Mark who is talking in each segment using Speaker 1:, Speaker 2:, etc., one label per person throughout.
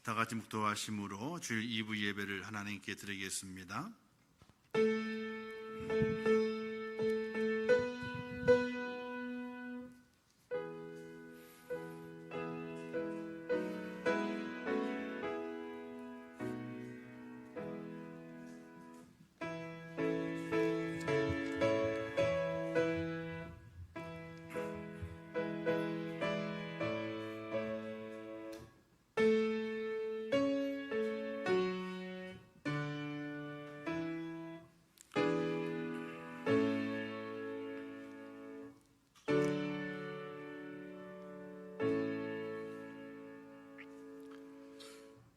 Speaker 1: 다 같이 묵도하심으로 주일 2부 예배를 하나님께 드리겠습니다.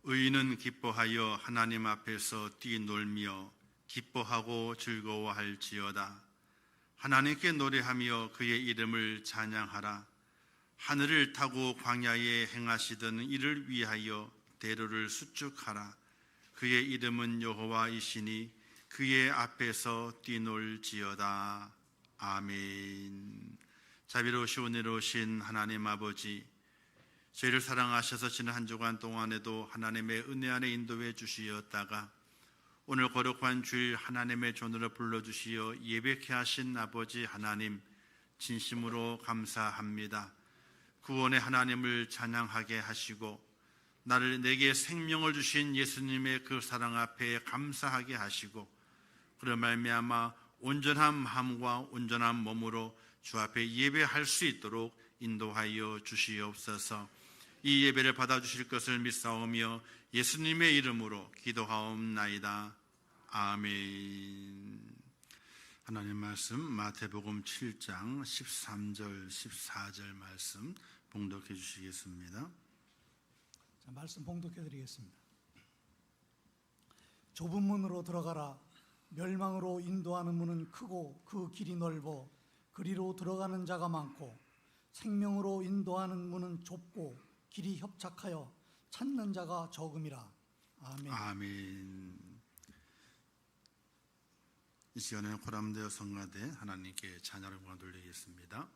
Speaker 1: 의인은 기뻐하여 하나님 앞에서 뛰놀며 기뻐하고 즐거워할지어다. 하나님께 노래하며 그의 이름을 찬양하라. 하늘을 타고 광야에 행하시던 이를 위하여 대로를 수축하라. 그의 이름은 여호와이시니 그의 앞에서 뛰놀지어다. 아멘. 자비로우시고 은혜로우신 하나님 아버지, 저희를 사랑하셔서 지난 한 주간 동안에도 하나님의 은혜 안에 인도해 주시었다가 오늘 거룩한 주일 하나님의 존으로 불러주시어 예배케 하신 아버지 하나님, 진심으로 감사합니다. 구원의 하나님을 찬양하게 하시고 내게 생명을 주신 예수님의 그 사랑 앞에 감사하게 하시고, 그런 말미암아 온전한 마음과 온전한 몸으로 주 앞에 예배할 수 있도록 인도하여 주시옵소서. 이 예배를 받아주실 것을 믿사오며 예수님의 이름으로 기도하옵나이다. 아멘. 하나님 말씀 마태복음 7장 13절 14절 말씀 봉독해 주시겠습니다.
Speaker 2: 자, 말씀 봉독해 드리겠습니다. 좁은 문으로 들어가라. 멸망으로 인도하는 문은 크고 그 길이 넓어 그리로 들어가는 자가 많고, 생명으로 인도하는 문은 좁고 길이 협착하여 찾는 자가 적음이라. 아멘.
Speaker 1: 아멘. 이 시간에 호람되어 성가대 하나님께 찬양을 돌리겠습니다.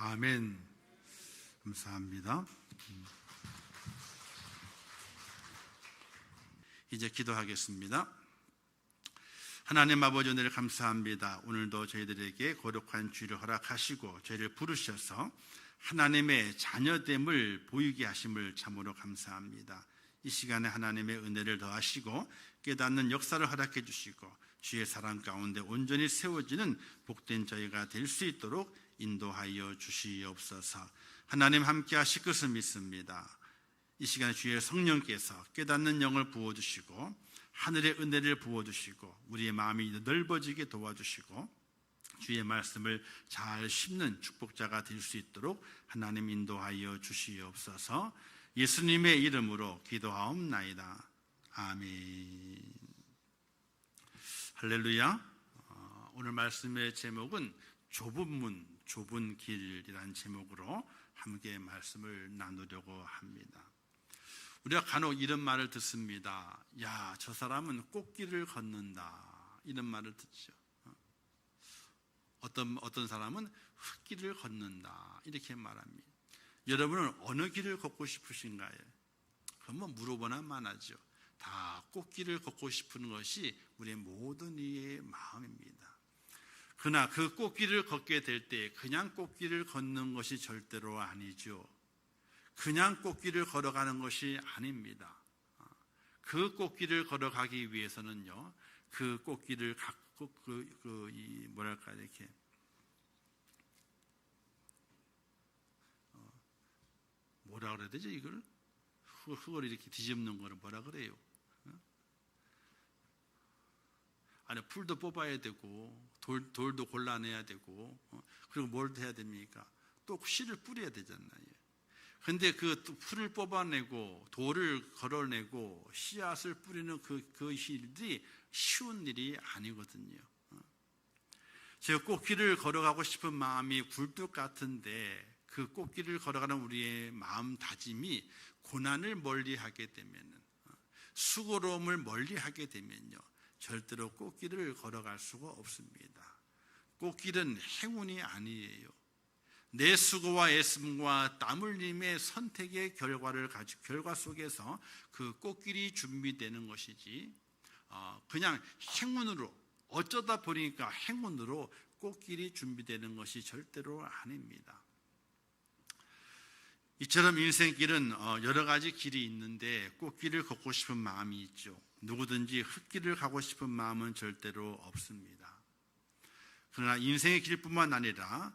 Speaker 1: 아멘. 감사합니다. 이제 기도하겠습니다. 하나님 아버지, 은혜를 감사합니다. 오늘도 저희들에게 거룩한 주일을 허락하시고 저희를 부르셔서 하나님의 자녀됨을 보이게 하심을 참으로 감사합니다. 이 시간에 하나님의 은혜를 더하시고 깨닫는 역사를 허락해 주시고 주의 사랑 가운데 온전히 세워지는 복된 저희가 될 수 있도록 인도하여 주시옵소서. 하나님 함께 하실 것을 믿습니다. 이 시간에 주의 성령께서 깨닫는 영을 부어주시고 하늘의 은혜를 부어주시고 우리의 마음이 넓어지게 도와주시고 주의 말씀을 잘 심는 축복자가 될 수 있도록 하나님 인도하여 주시옵소서. 예수님의 이름으로 기도하옵나이다. 아멘. 할렐루야. 오늘 말씀의 제목은 좁은 문, 좁은 길이라는 제목으로 함께 말씀을 나누려고 합니다. 우리가 간혹 이런 말을 듣습니다. 야, 저 사람은 꽃길을 걷는다, 이런 말을 듣죠. 어떤 사람은 흙길을 걷는다, 이렇게 말합니다. 여러분은 어느 길을 걷고 싶으신가요? 그럼 뭐 물어보나 마나죠. 다 꽃길을 걷고 싶은 것이 우리의 모든 이의 마음입니다. 그러나 그 꽃길을 걷게 될 때 그냥 꽃길을 걷는 것이 절대로 아니죠. 그냥 꽃길을 걸어가는 것이 아닙니다. 그 꽃길을 걸어가기 위해서는요, 그 꽃길을 갖고 뭐랄까 이렇게 뭐라 그래야 되죠? 이걸 흙을 이렇게 뒤집는 거를 뭐라 그래요? 아니, 풀도 뽑아야 되고 돌도 골라내야 되고 그리고 뭘 해야 됩니까? 또 씨를 뿌려야 되잖아요. 근데 그 풀을 뽑아내고 돌을 걸어내고 씨앗을 뿌리는 그 일들이 쉬운 일이 아니거든요. 제가 꽃길을 걸어가고 싶은 마음이 굴뚝 같은데 그 꽃길을 걸어가는 우리의 마음 다짐이 고난을 멀리하게 되면, 수고로움을 멀리하게 되면요, 절대로 꽃길을 걸어갈 수가 없습니다. 꽃길은 행운이 아니에요. 내 수고와 애씀과 땀 흘림의 선택의 결과 속에서 그 꽃길이 준비되는 것이지, 그냥 행운으로, 어쩌다 보니까 행운으로 꽃길이 준비되는 것이 절대로 아닙니다. 이처럼 인생길은 여러 가지 길이 있는데 꽃길을 걷고 싶은 마음이 있죠. 누구든지 흙길을 가고 싶은 마음은 절대로 없습니다. 그러나 인생의 길뿐만 아니라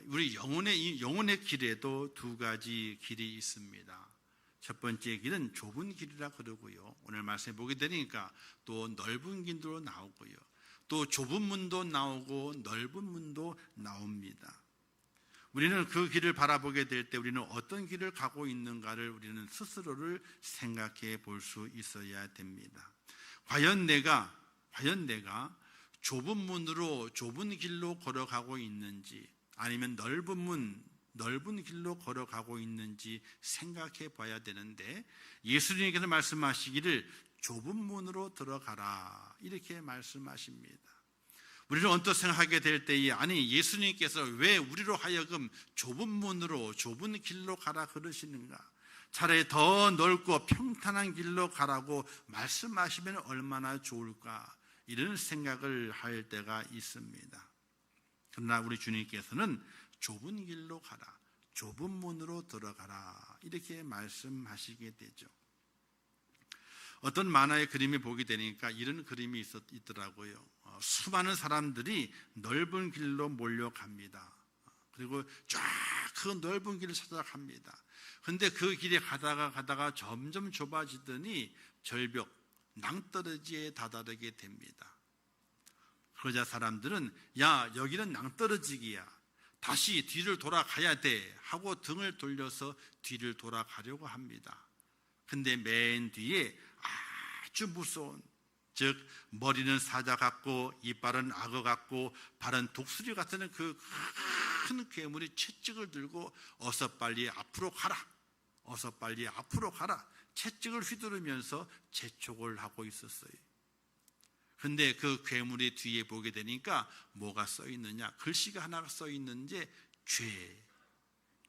Speaker 1: 우리 영혼의 길에도 두 가지 길이 있습니다. 첫 번째 길은 좁은 길이라 그러고요, 오늘 말씀해 보게 되니까 또 넓은 길도 나오고요, 또 좁은 문도 나오고 넓은 문도 나옵니다. 우리는 그 길을 바라보게 될 때 우리는 어떤 길을 가고 있는가를 우리는 스스로를 생각해 볼 수 있어야 됩니다. 과연 내가 좁은 문으로 좁은 길로 걸어가고 있는지, 아니면 넓은 길로 걸어가고 있는지 생각해 봐야 되는데, 예수님께서 말씀하시기를 좁은 문으로 들어가라, 이렇게 말씀하십니다. 우리는 언뜻 생각하게 될 때에, 아니, 예수님께서 왜 우리로 하여금 좁은 문으로 좁은 길로 가라 그러시는가? 차라리 더 넓고 평탄한 길로 가라고 말씀하시면 얼마나 좋을까? 이런 생각을 할 때가 있습니다. 그러나 우리 주님께서는 좁은 길로 가라, 좁은 문으로 들어가라, 이렇게 말씀하시게 되죠. 어떤 만화의 그림이 보게 되니까 이런 그림이 있더라고요. 수많은 사람들이 넓은 길로 몰려갑니다. 그리고 쫙 그 넓은 길을 찾아갑니다. 그런데 그 길에 가다가 점점 좁아지더니 절벽, 낭떠러지에 다다르게 됩니다. 그러자 사람들은, 야, 여기는 낭떠러지기야, 다시 뒤를 돌아가야 돼 하고 등을 돌려서 뒤를 돌아가려고 합니다. 근데 맨 뒤에 아주 무서운, 즉 머리는 사자 같고 이빨은 악어 같고 발은 독수리 같은 그 큰 괴물이 채찍을 들고 어서 빨리 앞으로 가라, 어서 빨리 앞으로 가라, 채찍을 휘두르면서 재촉을 하고 있었어요. 그런데 그 괴물의 뒤에 보게 되니까 뭐가 써 있느냐, 글씨가 하나가 써 있는데 죄,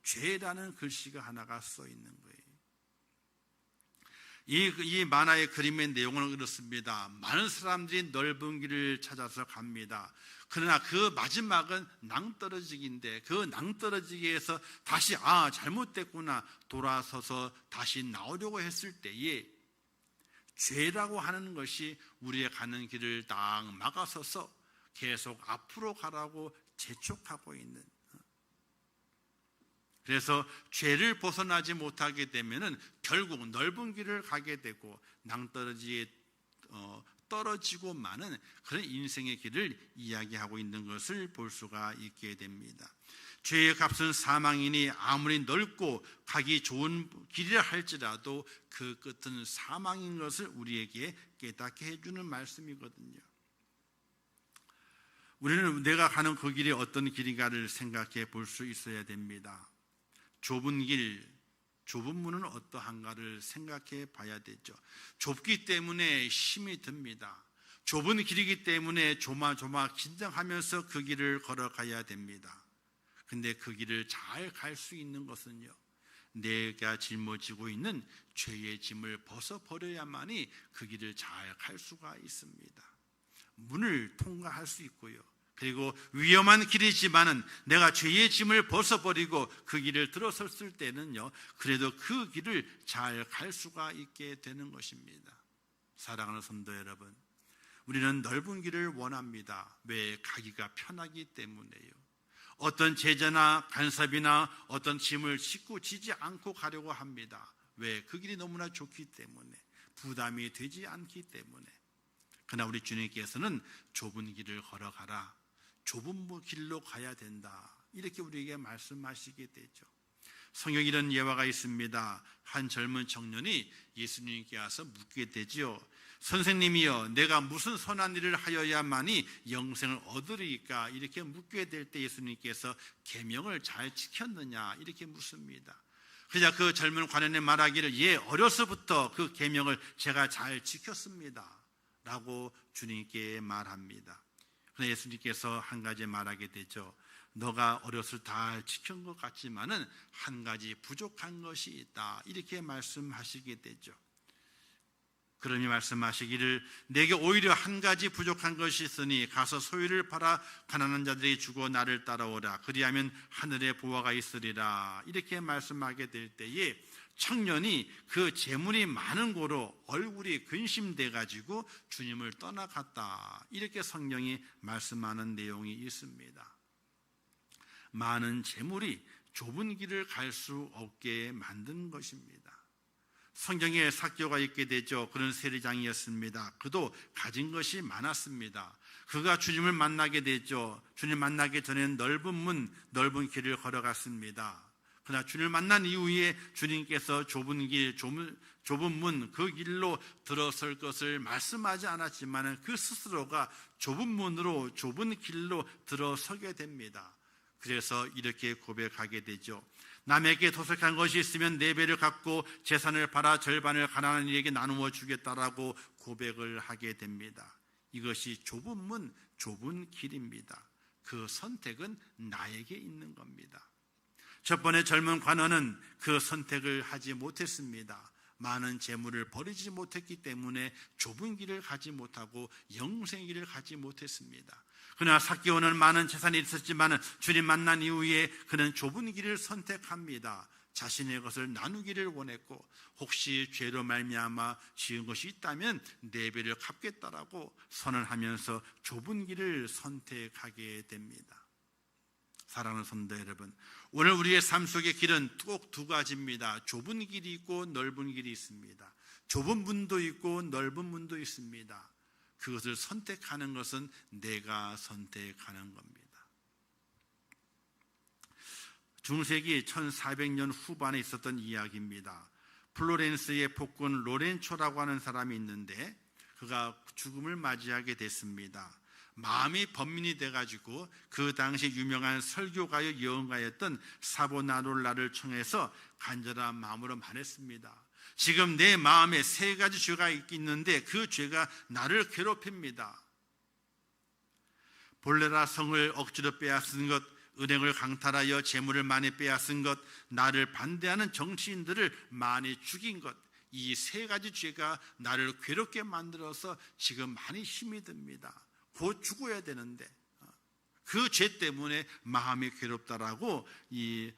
Speaker 1: 죄라는 글씨가 하나가 써 있는 거예요. 이 만화의 그림의 내용은 그렇습니다. 많은 사람들이 넓은 길을 찾아서 갑니다. 그러나 그 마지막은 낭떠러지기인데 그 낭떠러지기에서 다시 잘못됐구나 돌아서서 다시 나오려고 했을 때에 죄라고 하는 것이 우리의 가는 길을 딱 막아서서 계속 앞으로 가라고 재촉하고 있는, 그래서 죄를 벗어나지 못하게 되면은 결국 넓은 길을 가게 되고 낭떠러지에 떨어지고 마는 그런 인생의 길을 이야기하고 있는 것을 볼 수가 있게 됩니다. 죄의 값은 사망이니 아무리 넓고 가기 좋은 길이라 할지라도 그 끝은 사망인 것을 우리에게 깨닫게 해주는 말씀이거든요. 우리는 내가 가는 그 길이 어떤 길인가를 생각해 볼 수 있어야 됩니다. 좁은 길, 좁은 문은 어떠한가를 생각해 봐야 되죠. 좁기 때문에 힘이 듭니다. 좁은 길이기 때문에 조마조마 긴장하면서 그 길을 걸어가야 됩니다. 근데 그 길을 잘 갈 수 있는 것은요, 내가 짊어지고 있는 죄의 짐을 벗어버려야만이 그 길을 잘 갈 수가 있습니다. 문을 통과할 수 있고요, 그리고 위험한 길이지만은 내가 죄의 짐을 벗어버리고 그 길을 들어섰을 때는요, 그래도 그 길을 잘 갈 수가 있게 되는 것입니다. 사랑하는 성도 여러분, 우리는 넓은 길을 원합니다. 왜? 가기가 편하기 때문에요. 어떤 제재나 간섭이나 어떤 짐을 싣고 지지 않고 가려고 합니다. 왜? 그 길이 너무나 좋기 때문에, 부담이 되지 않기 때문에. 그러나 우리 주님께서는 좁은 길을 걸어가라, 좁은 길로 가야 된다, 이렇게 우리에게 말씀하시게 되죠. 성경에 이런 예화가 있습니다. 한 젊은 청년이 예수님께 와서 묻게 되죠. 선생님이여, 내가 무슨 선한 일을 하여야만이 영생을 얻으리까? 이렇게 묻게 될 때 예수님께서 계명을 잘 지켰느냐? 이렇게 묻습니다. 그러자 그 젊은 관원이 말하기를, 예, 어려서부터 그 계명을 제가 잘 지켰습니다 라고 주님께 말합니다. 그러나 예수님께서 한 가지 말하게 되죠. 너가 어렸을 때 다 지킨 것 같지만은 한 가지 부족한 것이 있다, 이렇게 말씀하시게 되죠. 그러니 말씀하시기를, 내게 오히려 한 가지 부족한 것이 있으니 가서 소유를 팔아 가난한 자들에게 주고 나를 따라오라. 그리하면 하늘에 보화가 있으리라. 이렇게 말씀하게 될 때에 청년이 그 재물이 많은 고로 얼굴이 근심돼 가지고 주님을 떠나갔다, 이렇게 성경이 말씀하는 내용이 있습니다. 많은 재물이 좁은 길을 갈 수 없게 만든 것입니다. 성경에 삭개오가 있게 되죠. 그런 세리장이었습니다. 그도 가진 것이 많았습니다. 그가 주님을 만나게 되죠. 주님 만나기 전에는 넓은 문, 넓은 길을 걸어갔습니다. 그러나 주님을 만난 이후에 주님께서 좁은 길, 좁은 문, 그 길로 들어설 것을 말씀하지 않았지만 그 스스로가 좁은 문으로 좁은 길로 들어서게 됩니다. 그래서 이렇게 고백하게 되죠. 남에게 도색한 것이 있으면 4배를 갚고 재산을 팔아 절반을 가난한 이에게 나누어 주겠다라고 고백을 하게 됩니다. 이것이 좁은 문, 좁은 길입니다. 그 선택은 나에게 있는 겁니다. 첫 번째 젊은 관원은 그 선택을 하지 못했습니다. 많은 재물을 버리지 못했기 때문에 좁은 길을 가지 못하고 영생의 길을 가지 못했습니다. 그러나 삭개오는 많은 재산이 있었지만 주님 만난 이후에 그는 좁은 길을 선택합니다. 자신의 것을 나누기를 원했고, 혹시 죄로 말미암아 지은 것이 있다면 4배를 갚겠다라고 선언하면서 좁은 길을 선택하게 됩니다. 사랑하는 성도 여러분, 오늘 우리의 삶 속의 길은 꼭 2가지입니다. 좁은 길이 있고 넓은 길이 있습니다. 좁은 문도 있고 넓은 문도 있습니다. 그것을 선택하는 것은 내가 선택하는 겁니다. 중세기 1400년 후반에 있었던 이야기입니다. 플로렌스의 폭군 로렌초라고 하는 사람이 있는데 그가 죽음을 맞이하게 됐습니다. 마음이 번민이 돼가지고 그 당시 유명한 설교가요 예언가였던 사보나롤라를 청해서 간절한 마음으로 말했습니다. 지금 내 마음에 3가지 죄가 있는데 그 죄가 나를 괴롭힙니다. 볼레라 성을 억지로 빼앗은 것, 은행을 강탈하여 재물을 많이 빼앗은 것, 나를 반대하는 정치인들을 많이 죽인 것, 이 세 가지 죄가 나를 괴롭게 만들어서 지금 많이 힘이 듭니다. 곧 죽어야 되는데 그 죄 때문에 마음이 괴롭다라고 이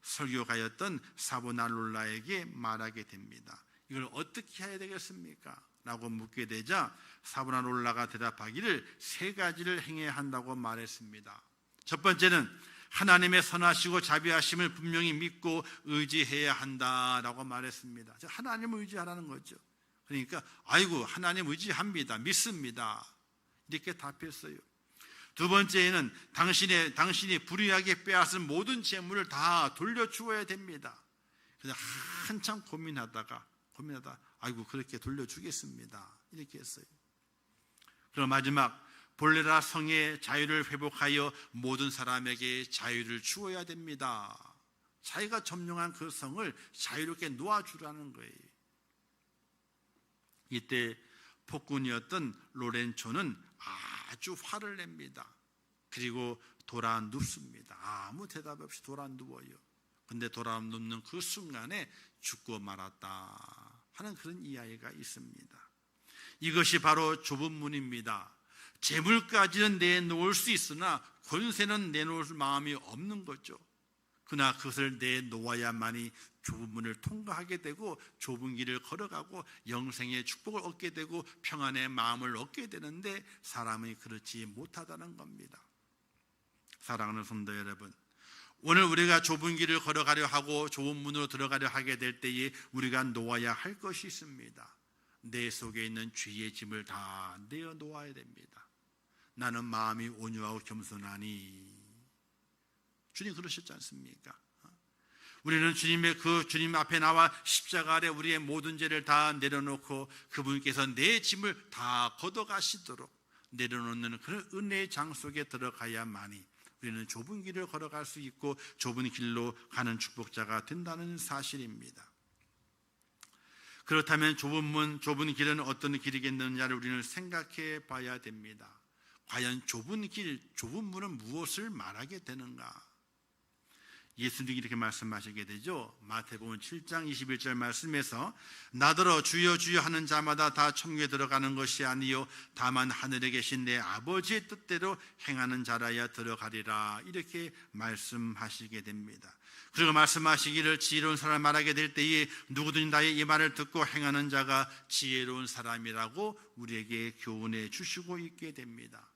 Speaker 1: 설교가였던 사보나롤라에게 말하게 됩니다. 이걸 어떻게 해야 되겠습니까? 라고 묻게 되자 사보나롤라가 대답하기를 세 가지를 행해야 한다고 말했습니다. 첫 번째는 하나님의 선하시고 자비하심을 분명히 믿고 의지해야 한다라고 말했습니다. 하나님을 의지하라는 거죠. 그러니까 아이고 하나님 의지합니다. 믿습니다. 이렇게 답했어요. 두 번째는 당신이 불의하게 빼앗은 모든 재물을 다 돌려주어야 됩니다. 그래서 한참 고민하다가 아이고 그렇게 돌려주겠습니다. 이렇게 했어요. 그럼 마지막 볼레라 성의 자유를 회복하여 모든 사람에게 자유를 주어야 됩니다. 자기가 점령한 그 성을 자유롭게 놓아주라는 거예요. 이때 폭군이었던 로렌초는 아주 화를 냅니다. 그리고 돌아 눕습니다. 아무 대답 없이 돌아 누워요. 근데 돌아 눕는 그 순간에 죽고 말았다 하는 그런 이야기가 있습니다. 이것이 바로 좁은 문입니다. 재물까지는 내놓을 수 있으나 권세는 내놓을 마음이 없는 거죠. 그러나 그것을 내놓아야만이 좁은 문을 통과하게 되고 좁은 길을 걸어가고 영생의 축복을 얻게 되고 평안의 마음을 얻게 되는데 사람이 그렇지 못하다는 겁니다. 사랑하는 성도 여러분, 오늘 우리가 좁은 길을 걸어가려 하고 좁은 문으로 들어가려 하게 될 때에 우리가 놓아야 할 것이 있습니다. 내 속에 있는 죄의 짐을 다 내어놓아야 됩니다. 나는 마음이 온유하고 겸손하니, 주님 그러셨지 않습니까? 우리는 주님 앞에 나와 십자가 아래 우리의 모든 죄를 다 내려놓고 그분께서 내 짐을 다 걷어가시도록 내려놓는 그런 은혜의 장 속에 들어가야만이 우리는 좁은 길을 걸어갈 수 있고 좁은 길로 가는 축복자가 된다는 사실입니다. 그렇다면 좁은 길은 어떤 길이겠느냐를 우리는 생각해 봐야 됩니다. 과연 좁은 길, 좁은 문은 무엇을 말하게 되는가? 예수님이 이렇게 말씀하시게 되죠. 마태복음 7장 21절 말씀에서 나더러 주여 주여 하는 자마다 다 천국에 들어가는 것이 아니요 다만 하늘에 계신 내 아버지의 뜻대로 행하는 자라야 들어가리라, 이렇게 말씀하시게 됩니다. 그리고 말씀하시기를 지혜로운 사람 말하게 될 때에 누구든지 나의 이 말을 듣고 행하는 자가 지혜로운 사람이라고 우리에게 교훈해 주시고 있게 됩니다.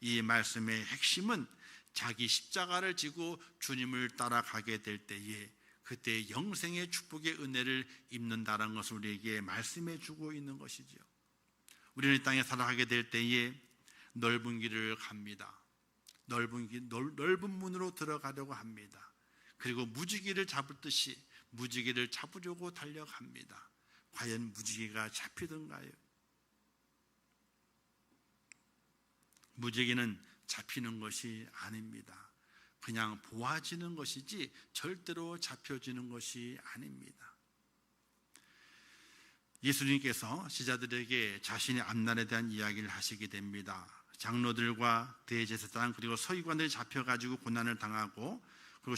Speaker 1: 이 말씀의 핵심은 자기 십자가를 지고 주님을 따라가게 될 때에 그때 영생의 축복의 은혜를 입는다는 것을 우리에게 말씀해 주고 있는 것이죠. 우리는 이 땅에 살아가게 될 때에 넓은 길을 갑니다. 넓은 문으로 들어가려고 합니다. 그리고 무지개를 잡듯이 무지개를 잡으려고 달려갑니다. 과연 무지개가 잡히던가요? 무지개는 잡히는 것이 아닙니다. 그냥 보아지는 것이지 절대로 잡혀지는 것이 아닙니다. 예수님께서 제자들에게 자신의 앞날에 대한 이야기를 하시게 됩니다. 장로들과 대제사장 그리고 서기관들이 잡혀가지고 고난을 당하고 그리고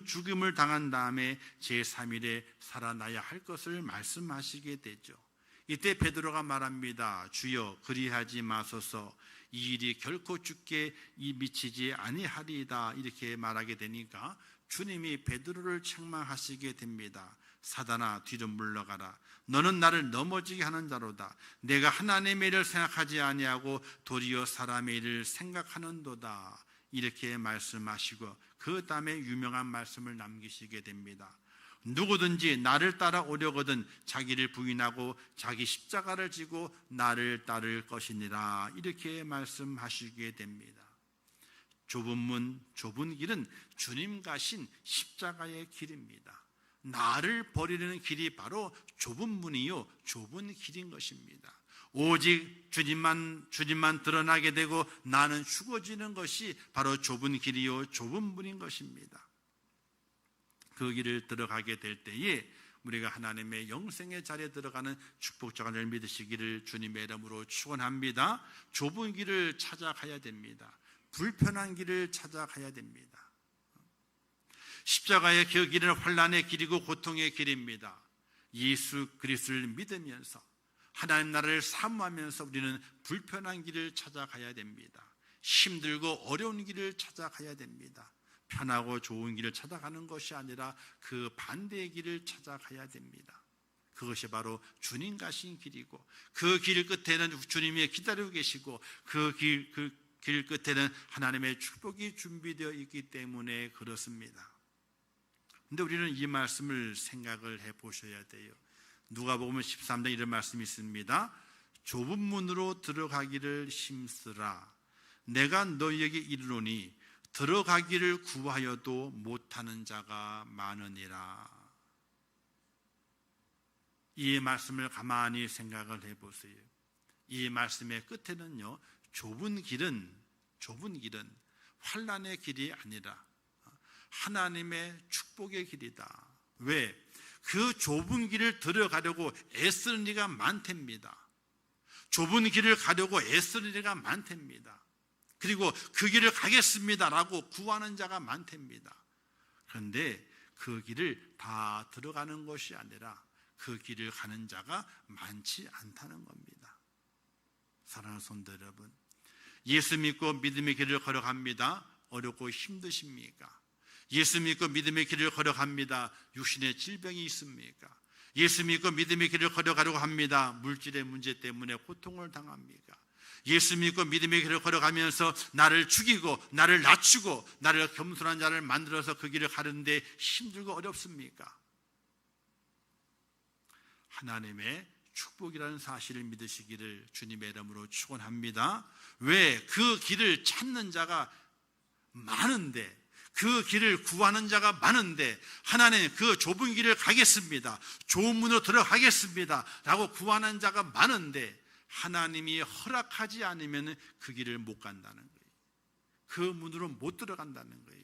Speaker 1: 죽음을 당한 다음에 제3일에 살아나야 할 것을 말씀하시게 되죠. 이때 베드로가 말합니다. 주여 그리하지 마소서, 이 일이 결코 주께 미치지 아니하리이다, 이렇게 말하게 되니까 주님이 베드로를 책망하시게 됩니다. 사단아 뒤로 물러가라. 너는 나를 넘어지게 하는 자로다. 내가 하나님의 일을 생각하지 아니하고 도리어 사람의 일을 생각하는도다, 이렇게 말씀하시고 그 다음에 유명한 말씀을 남기시게 됩니다. 누구든지 나를 따라오려거든 자기를 부인하고 자기 십자가를 지고 나를 따를 것이니라, 이렇게 말씀하시게 됩니다. 좁은 문, 좁은 길은 주님 가신 십자가의 길입니다. 나를 버리려는 길이 바로 좁은 문이요 좁은 길인 것입니다. 오직 주님만 드러나게 되고 나는 죽어지는 것이 바로 좁은 길이요 좁은 문인 것입니다. 그 길을 들어가게 될 때에 우리가 하나님의 영생의 자리에 들어가는 축복자가 될 믿으시기를 주님의 이름으로 축원합니다. 좁은 길을 찾아가야 됩니다. 불편한 길을 찾아가야 됩니다. 십자가의 그 길은 환난의 길이고 고통의 길입니다. 예수 그리스도를 믿으면서 하나님 나라를 사모하면서 우리는 불편한 길을 찾아가야 됩니다. 힘들고 어려운 길을 찾아가야 됩니다. 편하고 좋은 길을 찾아가는 것이 아니라 그 반대의 길을 찾아가야 됩니다. 그것이 바로 주님 가신 길이고 그 길 끝에는 주님이 기다리고 계시고 그 길 끝에는 하나님의 축복이 준비되어 있기 때문에 그렇습니다. 그런데 우리는 이 말씀을 생각을 해보셔야 돼요. 누가복음 13장 이런 말씀이 있습니다. 좁은 문으로 들어가기를 힘쓰라. 내가 너희에게 이르노니 들어가기를 구하여도 못하는 자가 많으니라. 이 말씀을 가만히 생각을 해보세요. 이 말씀의 끝에는요, 좁은 길은 환난의 길이 아니라 하나님의 축복의 길이다. 왜? 그 좁은 길을 들어가려고 애쓰는 이가 많답니다. 좁은 길을 가려고 애쓰는 이가 많답니다. 그리고 그 길을 가겠습니다라고 구하는 자가 많답니다. 그런데 그 길을 다 들어가는 것이 아니라 그 길을 가는 자가 많지 않다는 겁니다. 사랑하는 성도 여러분, 예수 믿고 믿음의 길을 걸어갑니다. 어렵고 힘드십니까? 예수 믿고 믿음의 길을 걸어갑니다. 육신의 질병이 있습니까? 예수 믿고 믿음의 길을 걸어가려고 합니다. 물질의 문제 때문에 고통을 당합니까? 예수 믿고 믿음의 길을 걸어가면서 나를 죽이고 나를 낮추고 나를 겸손한 자를 만들어서 그 길을 가는데 힘들고 어렵습니까? 하나님의 축복이라는 사실을 믿으시기를 주님의 이름으로 축원합니다. 왜? 그 길을 찾는 자가 많은데, 그 길을 구하는 자가 많은데 하나님 그 좁은 길을 가겠습니다, 좋은 문으로 들어가겠습니다 라고 구하는 자가 많은데 하나님이 허락하지 않으면 그 길을 못 간다는 거예요. 그 문으로 못 들어간다는 거예요.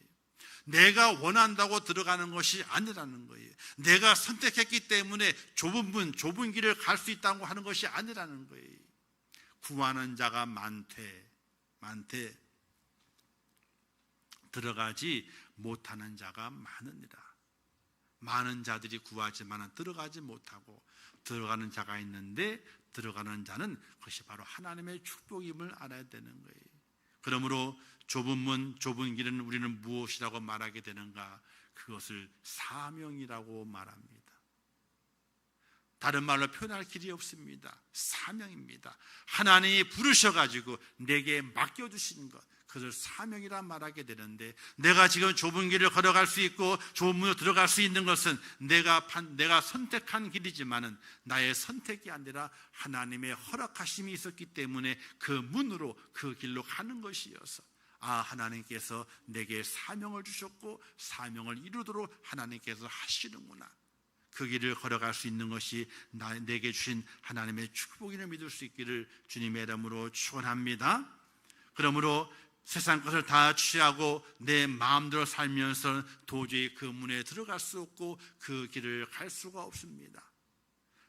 Speaker 1: 내가 원한다고 들어가는 것이 아니라는 거예요. 내가 선택했기 때문에 좁은 문, 좁은 길을 갈 수 있다고 하는 것이 아니라는 거예요. 구하는 자가 많되 들어가지 못하는 자가 많으니라. 많은 자들이 구하지만 들어가지 못하고 들어가는 자가 있는데 들어가는 자는 그것이 바로 하나님의 축복임을 알아야 되는 거예요. 그러므로 좁은 문, 좁은 길은 우리는 무엇이라고 말하게 되는가? 그것을 사명이라고 말합니다. 다른 말로 표현할 길이 없습니다. 사명입니다. 하나님이 부르셔가지고 내게 맡겨주신 것, 그것을 사명이라 말하게 되는데, 내가 지금 좁은 길을 걸어갈 수 있고 좁은 문으로 들어갈 수 있는 것은 내가 선택한 길이지만은 나의 선택이 아니라 하나님의 허락하심이 있었기 때문에 그 문으로, 그 길로 가는 것이어서, 하나님께서 내게 사명을 주셨고 사명을 이루도록 하나님께서 하시는구나, 그 길을 걸어갈 수 있는 것이 내게 주신 하나님의 축복임을 믿을 수 있기를 주님의 이름으로 축원합니다. 그러므로 세상 것을 다 취하고 내 마음대로 살면서 도저히 그 문에 들어갈 수 없고 그 길을 갈 수가 없습니다.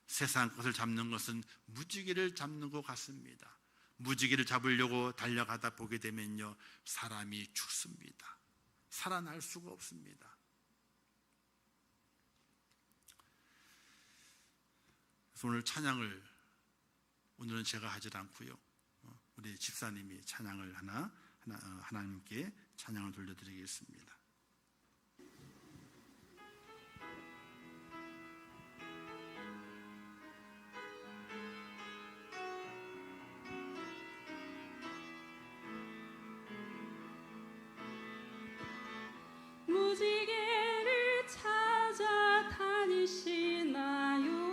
Speaker 1: 세상 것을 잡는 것은 무지개를 잡는 것 같습니다. 무지개를 잡으려고 달려가다 보게 되면요, 사람이 죽습니다. 살아날 수가 없습니다. 그래서 오늘 찬양을, 오늘은 제가 하질 않고요, 우리 집사님이 찬양을 하나님께 찬양을 돌려드리겠습니다.
Speaker 3: 무지개를 찾아다니시나요?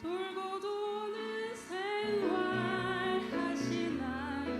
Speaker 3: 돌고 도는 생활 하시나요?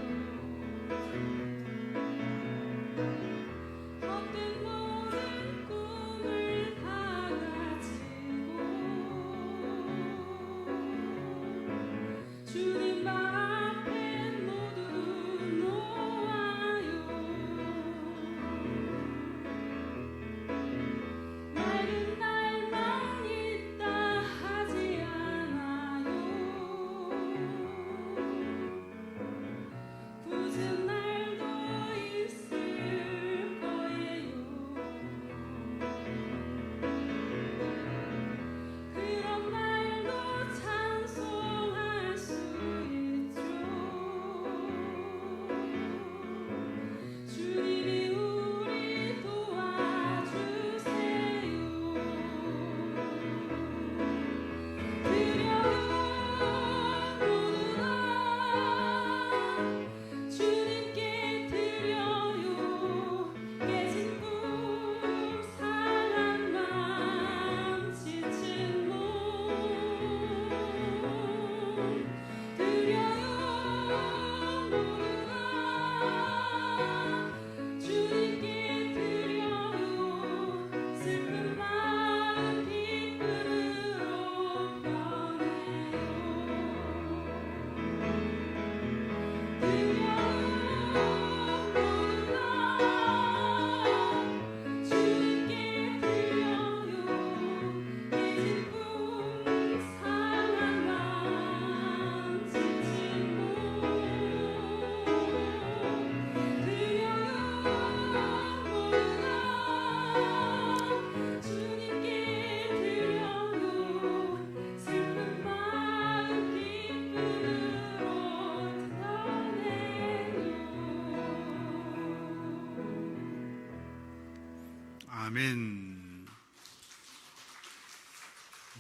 Speaker 1: 아멘.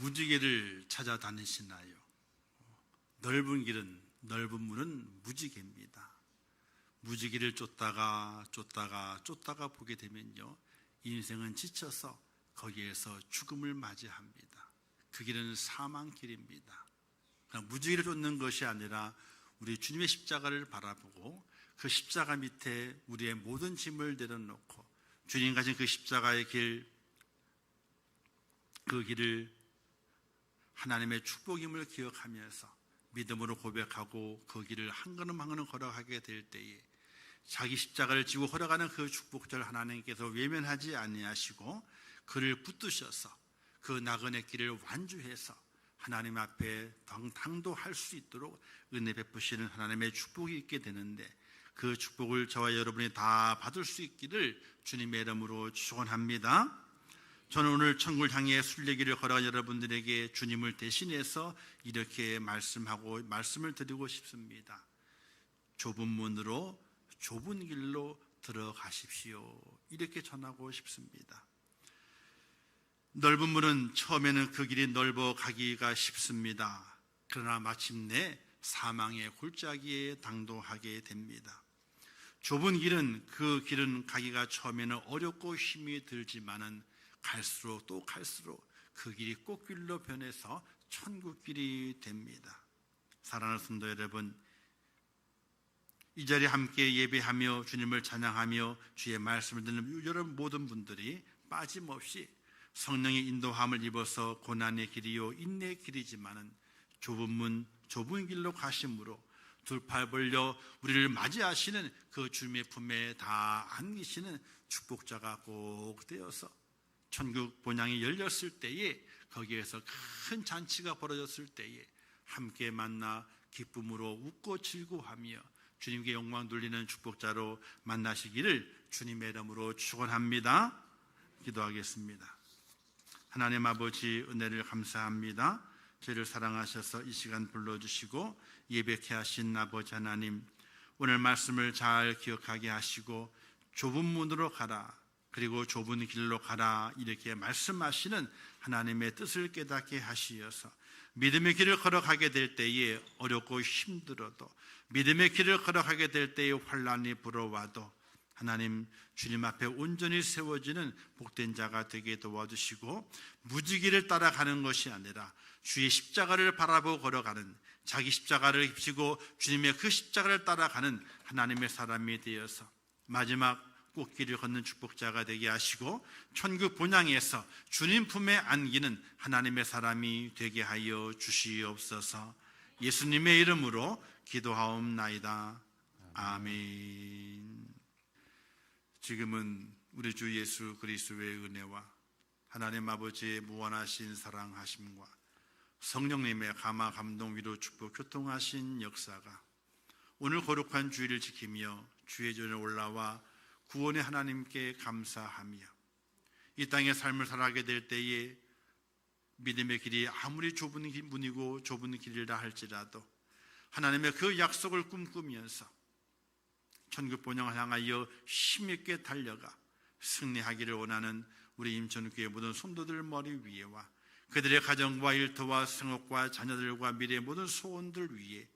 Speaker 1: 무지개를 찾아다니시나요? 넓은 길은, 넓은 문은 무지개입니다. 무지개를 쫓다가 보게 되면요, 인생은 지쳐서 거기에서 죽음을 맞이합니다. 그 길은 사망길입니다. 무지개를 쫓는 것이 아니라 우리 주님의 십자가를 바라보고 그 십자가 밑에 우리의 모든 짐을 내려놓고 주님 가신 그 십자가의 길, 그 길을 하나님의 축복임을 기억하면서 믿음으로 고백하고 그 길을 한 걸음 한 걸음 걸어가게 될 때에 자기 십자가를 지고 걸어가는 그 축복절 하나님께서 외면하지 아니하시고 그를 붙드셔서 그 나그네 길을 완주해서 하나님 앞에 당도할 수 있도록 은혜 베푸시는 하나님의 축복이 있게 되는데, 그 축복을 저와 여러분이 다 받을 수 있기를 주님의 이름으로 축원합니다. 저는 오늘 천국을 향해 순례길을 걸어간 여러분들에게 주님을 대신해서 이렇게 말씀을 드리고 싶습니다. 좁은 문으로 좁은 길로 들어가십시오. 이렇게 전하고 싶습니다. 넓은 문은 처음에는 그 길이 넓어 가기가 쉽습니다. 그러나 마침내 사망의 골짜기에 당도하게 됩니다. 좁은 길은, 그 길은 가기가 처음에는 어렵고 힘이 들지만은 갈수록 또 갈수록 그 길이 꽃길로 변해서 천국길이 됩니다. 사랑하는 성도 여러분, 이 자리에 함께 예배하며 주님을 찬양하며 주의 말씀을 듣는 여러분 모든 분들이 빠짐없이 성령의 인도함을 입어서 고난의 길이요 인내의 길이지만은 좁은 문, 좁은 길로 가심으로 두 팔 벌려 우리를 맞이하시는 그 주님의 품에 다 안기시는 축복자가 꼭 되어서 천국 본향이 열렸을 때에, 거기에서 큰 잔치가 벌어졌을 때에 함께 만나 기쁨으로 웃고 즐거워하며 주님께 영광 돌리는 축복자로 만나시기를 주님의 이름으로 축원합니다. 기도하겠습니다. 하나님 아버지, 은혜를 감사합니다. 저희를 사랑하셔서 이 시간 불러주시고 예배케 하신 아버지 하나님, 오늘 말씀을 잘 기억하게 하시고 좁은 문으로 가라, 그리고 좁은 길로 가라, 이렇게 말씀하시는 하나님의 뜻을 깨닫게 하시어서 믿음의 길을 걸어가게 될 때에 어렵고 힘들어도, 믿음의 길을 걸어가게 될 때에 환난이 불어와도 하나님 주님 앞에 온전히 세워지는 복된 자가 되게 도와주시고, 무지개를 따라가는 것이 아니라 주의 십자가를 바라보고 걸어가는, 자기 십자가를 입히고 주님의 그 십자가를 따라가는 하나님의 사람이 되어서 마지막 꽃길을 걷는 축복자가 되게 하시고 천국 본향에서 주님 품에 안기는 하나님의 사람이 되게 하여 주시옵소서. 예수님의 이름으로 기도하옵나이다. 아멘. 지금은 우리 주 예수 그리스도의 은혜와 하나님 아버지의 무한하신 사랑하심과 성령님의 감화 감동 위로 축복 교통하신 역사가 오늘 거룩한 주일을 지키며 주의 전에 올라와 구원의 하나님께 감사하며 이 땅의 삶을 살아가게 될 때에 믿음의 길이 아무리 좁은 문이고 좁은 길이라 할지라도 하나님의 그 약속을 꿈꾸면서 천국 본향을 향하여 힘있게 달려가 승리하기를 원하는 우리 임천교회 모든 성도들 머리 위에와 그들의 가정과 일터와 생업과 자녀들과 미래의 모든 소원들 위에,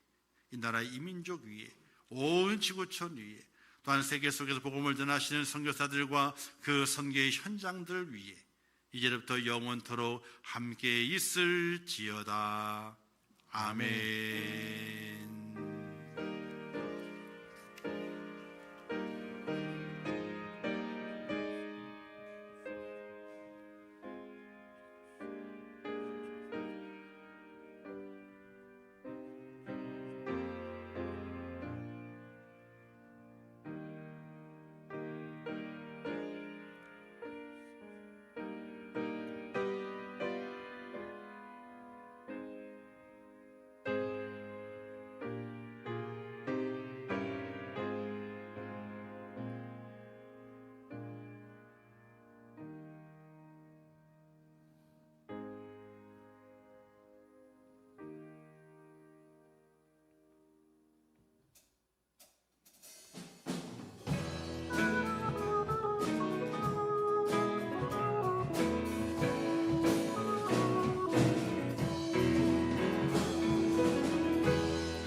Speaker 1: 이 나라 이민족 위에, 온 지구촌 위에, 또한 세계 속에서 복음을 전하시는 선교사들과 그 선교의 현장들 위에 이제부터 영원토록 함께 있을지어다. 아멘.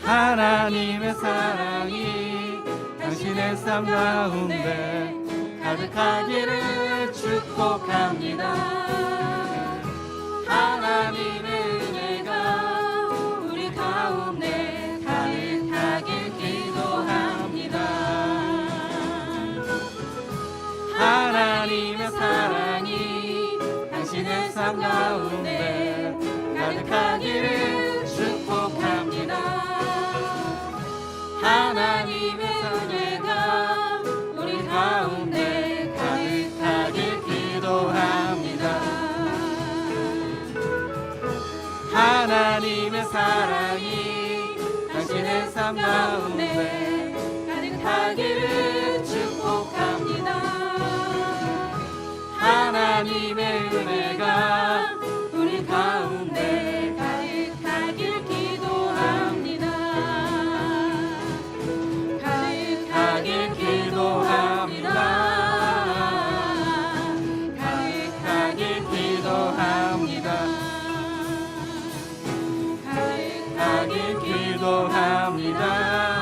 Speaker 4: 하나님의 사랑이 당신의 삶 가운데 가득하기를 축복합니다. 하나님의 은혜가
Speaker 3: 우리 가운데 가득하길 기도합니다.
Speaker 4: 하나님의 사랑이 당신의 삶 가운데 가득하기를 축복합니다. 하나님의 은혜가 우리 가운데 가득하길 기도합니다. 하나님의 사랑이 당신의 삶 가운데 가득하기를 축복합니다. 하나님의 은혜가 우리 가운데 가득하길 기도합니다. 가득하길 기도합니다. 가득하길 기도합니다. 가득하길 기도합니다.